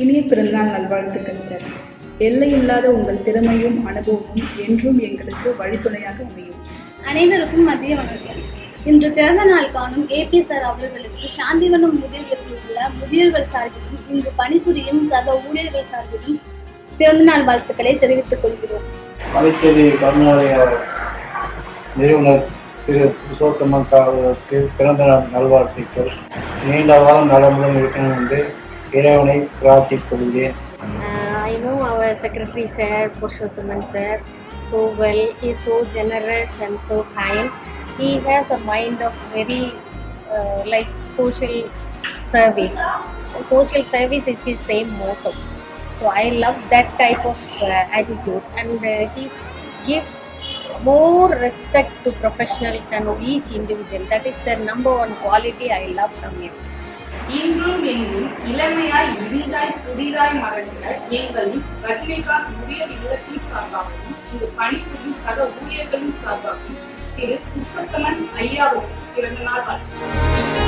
இனிய பிறந்தநாள் நல்வாழ்த்துக்கள் சார். எல்லையில்லாத உங்கள் திறமையும் அனுபவமும் என்றும் எங்களுக்கு வழித்துணையாக அமையும். அனைவருக்கும் மதிய வணக்கம். இன்று பிறந்த நாள் காணும் ஏபி சார் அவர்களுக்கு சாந்திவனம் முதியோர்கள் உள்ள முதியோர்கள் சார்பிலும் இங்கு பணிபுரியும் சக ஊழியர்கள் சார்பிலும் பிறந்தநாள் வாழ்த்துக்களை தெரிவித்துக் கொள்கிறோம். மலைச்சேரி கருணாலய நிறுவனர் திரு புருஷோத்தமன் அவர்களுக்கு பிறந்த நாள் நல்வாழ்த்துக்கள். நீண்ட காலம் நலமுடன் இருக்கணும் என்று இறைவனை பிரார்த்திக் கொள்கிறேன். I know our secretary sir, Purushothaman sir, so well. He is so generous and so kind. He has a mind of very like social service. Social service is his same motto. So I love that type of attitude, and he's give more respect to professionals and each individual. That is the number one quality I love from him. இன்றும் எங்கும் இளமையாய் இனிதாய் புதிதாய் மலர்ந்த எங்கள் ரஜினிகாந்த் முதியோர் இல்லத்தின் சார்பாகவும் இங்கு பணிபுரியும் சக ஊழியர்களின் சார்பாகவும் திரு புருஷோத்தமன் ஐயாவுக்கு பிறந்த நாள் வாழ்த்துக்கள்.